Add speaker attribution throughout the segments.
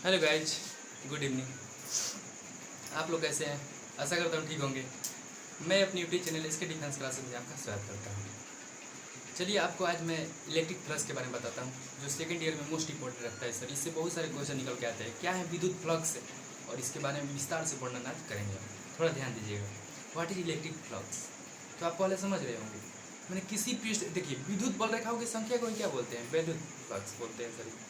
Speaker 1: Hello guys, good evening. आप लोग कैसे हैं? आशा करता हूँ ठीक होंगे। मैं अपनी यूट्यूब चैनल इसके डिफेंस क्लासेस में आपका स्वागत करता हूँ। चलिए आपको आज मैं इलेक्ट्रिक फ्लक्स के बारे में बताता हूँ, जो सेकंड ईयर में मोस्ट इंपॉर्टेंट रखता है सर। इससे बहुत सारे क्वेश्चन निकल के आते हैं। क्या है विद्युत फ्लक्स और इसके बारे में विस्तार से वर्णन आज करेंगे। थोड़ा ध्यान दीजिएगा। व्हाट इज इलेक्ट्रिक फ्लक्स, तो आप पहले समझ रहे होंगे। मैंने किसी पृष्ठ देखिए, विद्युत बल रेखाओं की संख्या को क्या बोलते हैं? विद्युत फ्लक्स बोलते हैं सर।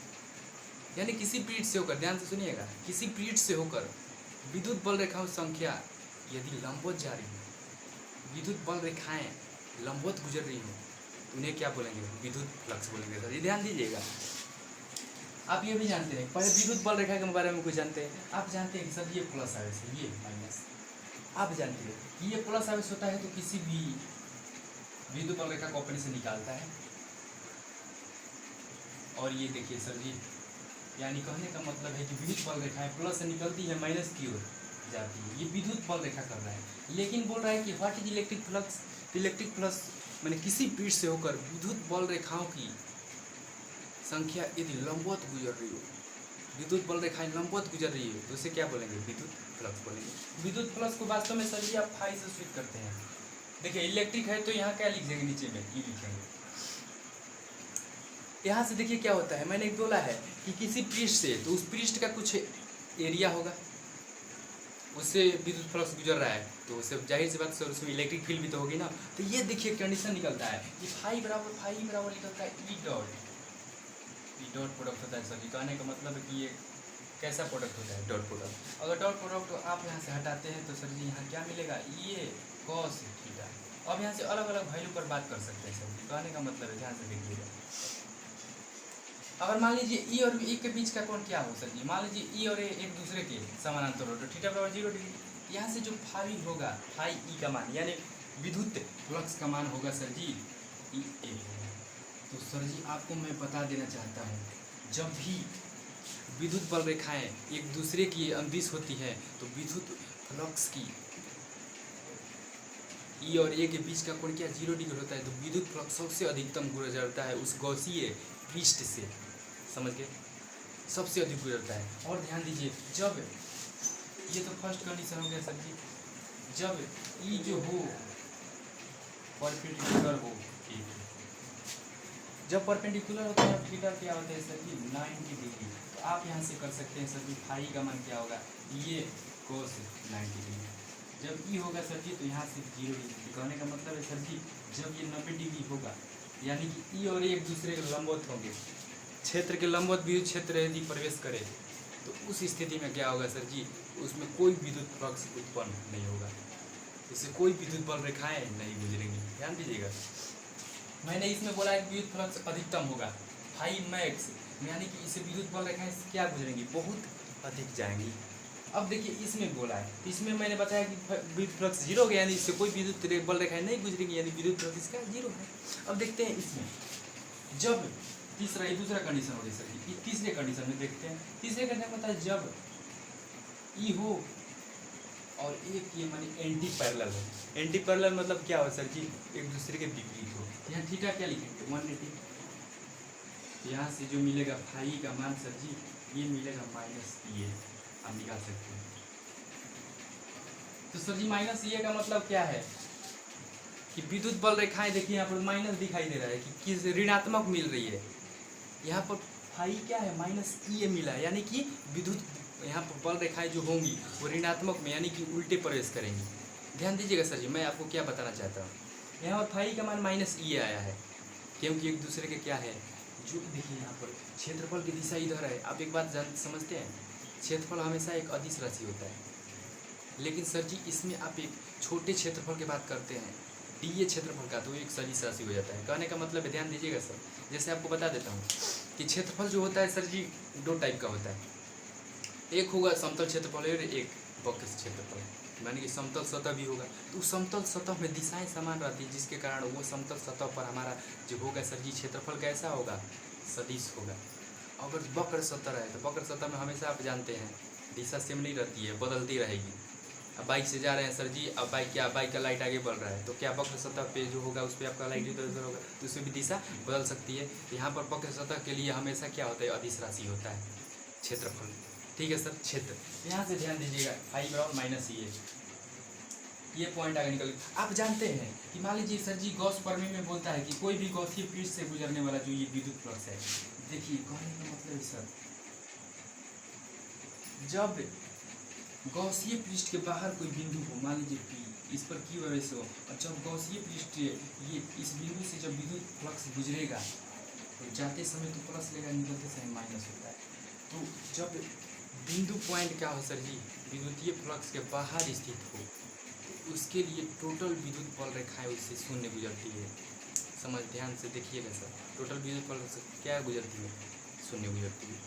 Speaker 1: यानी किसी पीठ से होकर, ध्यान से सुनिएगा, किसी पीठ से होकर विद्युत बल रेखाओं की संख्या यदि लंबवत जा रही हो, विद्युत बल रेखाएं लंबवत गुजर रही हो, तो उन्हें क्या बोलेंगे? विद्युत फ्लक्स बोलेंगे सर। ये ध्यान दीजिएगा। आप ये भी जानते हैं, पहले विद्युत बल रेखा के बारे में कुछ जानते हैं। आप जानते हैं कि सर ये प्लस आवेश है, ये माइनस। आप जानते हैं कि ये प्लस आवेश होता है तो किसी भी विद्युत बल रेखा को अपने से निकालता है। और ये देखिए सर जी, यानी कहने का मतलब है कि विद्युत बल रेखाएं प्लस से निकलती है, माइनस की ओर जाती है। ये विद्युत बल रेखा कर रहा है, लेकिन बोल रहा है कि what is electric flux. Electric flux मैंने किसी पीठ से होकर विद्युत बल रेखाओं की संख्या यदि लंबवत गुजर रही हो, विद्युत बल रेखाएं लंबवत गुजर रही है, तो उसे क्या बोलेंगे? विद्युत फ्लक्स बोलेंगे। विद्युत फ्लक्स को वास्तव में सर जी आप फाई से स्विच करते हैं। देखिए इलेक्ट्रिक है तो यहाँ क्या लिख देंगे? नीचे में ई लिखेंगे। यहाँ से देखिए क्या होता है, मैंने एक बोला है कि किसी पृष्ठ से, तो उस पृष्ठ का कुछ एरिया होगा, उससे विद्युत फ्लक्स गुजर रहा है, तो उससे जाहिर सी बात सर उसमें इलेक्ट्रिक फील्ड भी तो होगी ना। तो ये देखिए कंडीशन निकलता है कि फाई बराबर निकलता है E dot. E dot product होता है सर जी। कहने का मतलब है कि ये कैसा प्रोडक्ट होता है? Dot product. अगर डॉट प्रोडक्ट आप यहाँ से हटाते हैं तो सर जी यहाँ क्या मिलेगा? ये कॉस थीटा। अब यहाँ से अलग अलग वैल्यू पर बात कर सकते हैं सर जी। कहने का मतलब है, ध्यान से देखिएगा, अगर मान लीजिए ई और ई के बीच का कोण क्या हो सर जी? मान लीजिए ई और ए एक दूसरे के समानांतर हो तो थीटा बराबर 0 डिग्री। यहाँ से जो फाई होगा, फाई ई का मान यानी विद्युत फ्लक्स का मान होगा सर जी ई ए होगा। तो सर जी आपको मैं बता देना चाहता हूँ, जब भी विद्युत बल रेखाएं एक दूसरे की अंदिश होती है तो विद्युत फ्लक्स की ई और ए के बीच का कोण क्या 0 डिग्री होता है। तो विद्युत फ्लक्स सबसे अधिकतम गुजरता है उस गौसीय पृष्ठ से, समझ गए? सबसे अधिक गुजरता है। और ध्यान दीजिए, जब ये तो फर्स्ट कंडीशन हो गया सर जी, जब ई जो हो परपेंडिकुलर हो, जब परपेंडिकुलर होता है थीटा क्या होता है सर जी? 90 डिग्री। तो आप यहाँ से कर सकते हैं सर जी, फाई का मान क्या होगा? ये कोस 90 डिग्री। जब ई होगा सर जी तो यहाँ से 0 डिग्री। कहने का मतलब है सर जी, जब ये 90 डिग्री होगा यानी कि ई और एक दूसरे के लंबवत होंगे, क्षेत्र के लंबवत विद्युत क्षेत्र यदि प्रवेश करे तो उस स्थिति में क्या होगा सर जी? उसमें कोई विद्युत फ्लक्स उत्पन्न नहीं होगा, इससे कोई विद्युत बल रेखाएं नहीं गुजरेंगी। ध्यान दीजिएगा, मैंने इसमें बोला है कि विद्युत फ्लक्स अधिकतम होगा हाई मैक्स, यानी कि इससे विद्युत बल रेखाएं क्या गुजरेंगी? बहुत अधिक जाएंगी। अब देखिए इसमें बोला है, इसमें मैंने बताया कि विद्युत फ्लक्स 0 हो गया, यानी इससे कोई विद्युत बल रेखाएं नहीं गुजरेंगी, यानी विद्युत फ्लक्स इसका 0 है। अब देखते हैं इसमें, जब तीसरा, ये दूसरा कंडीशन हो रही सर जी, तीसरे कंडीशन में देखते हैं। तीसरे कंडीशन में है जब ई हो और एक ये माने एंटी पैरेलल हो। एंटी पैरेलल मतलब क्या हो सर जी? एक दूसरे के विपरीत हो। यहाँ थीटा क्या लिखेंगे? 180। यहाँ से जो मिलेगा फाई का मान सर जी, ये मिलेगा माइनस ये, आप निकाल सकते हैं। तो सर जी माइनस ये का मतलब क्या है कि विद्युत बल रेखाएं देखिए यहाँ पर माइनस दिखाई दे रहा है कि किस ऋणात्मक मिल रही है। यहाँ पर फाई क्या है? माइनस ई मिला है, यानी कि विद्युत यहाँ पर बल रेखाएं जो होंगी वो ऋणात्मक में यानी कि उल्टे प्रवेश करेंगी। ध्यान दीजिएगा सर जी, मैं आपको क्या बताना चाहता हूँ। यहाँ पर फाई का मान माइनस ई आया है क्योंकि एक दूसरे के क्या है, जो देखिए यहाँ पर क्षेत्रफल की दिशा इधर है। आप एक बात समझते हैं, क्षेत्रफल हमेशा एक अदिश राशि होता है, लेकिन सर जी इसमें आप एक छोटे क्षेत्रफल की बात करते हैं, डी ए क्षेत्रफल का, तो एक सदिश राशि हो जाता है। कहने का मतलब है, ध्यान दीजिएगा सर, जैसे आपको बता देता हूँ कि क्षेत्रफल जो होता है सर जी 2 टाइप का होता है। एक होगा समतल क्षेत्रफल और एक वक्र क्षेत्रफल, यानी कि समतल सतह भी होगा। तो उस समतल सतह में दिशाएं समान रहती है, जिसके कारण वो समतल सतह पर हमारा जो होगा सर जी क्षेत्रफल कैसा होगा? सदिश होगा। अगर वक्र सतह है तो वक्र सतह में हमेशा आप जानते हैं दिशा सेम नहीं रहती है, बदलती रहेगी। अब बाइक से जा रहे हैं सर जी, अब बाइक का लाइट आगे बढ़ रहा है तो क्या वक्र सतह पे जो होगा उस पर आपका लाइट इधर उधर होगा, तो उसमें भी दिशा बदल सकती है। यहाँ पर वक्र सतह के लिए हमेशा क्या होता है? अदिश राशि होता है क्षेत्रफल। ठीक है सर। क्षेत्र यहाँ से ध्यान दीजिएगा, फाइव बराबर माइनस ये पॉइंट आगे निकल। आप जानते हैं कि मान लीजिए सर जी गॉस प्रमेय में बोलता है कि कोई भी गॉसीय पृष्ठ से गुजरने वाला जो ये विद्युत फ्लक्स है, देखिए कहने का मतलब है सर, जब गॉसीय पृष्ठ के बाहर कोई बिंदु हो, मान लीजिए पी, इस पर क्यू वैसे हो, और जब गॉसीय पृष्ठ ये इस बिंदु से जब विद्युत फ्लक्स गुजरेगा तो जाते समय तो प्लस लेगा, निकलते समय माइनस होता है। तो जब बिंदु पॉइंट क्या हो सर जी, विद्युतीय फ्लक्स के बाहर स्थित हो, तो उसके लिए टोटल विद्युत बल रेखाएं उससे शून्य गुजरती है। समझ ध्यान से देखिएगा सर, टोटल विद्युत बल से क्या गुजरती है, शून्य गुजरती है।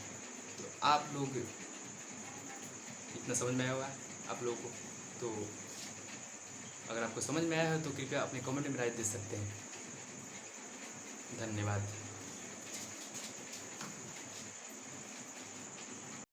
Speaker 1: तो आप लोग इतना समझ में आया होगा आप लोगों को। तो अगर आपको समझ में आया है तो कृपया अपने कमेंट में राय दे सकते हैं। धन्यवाद।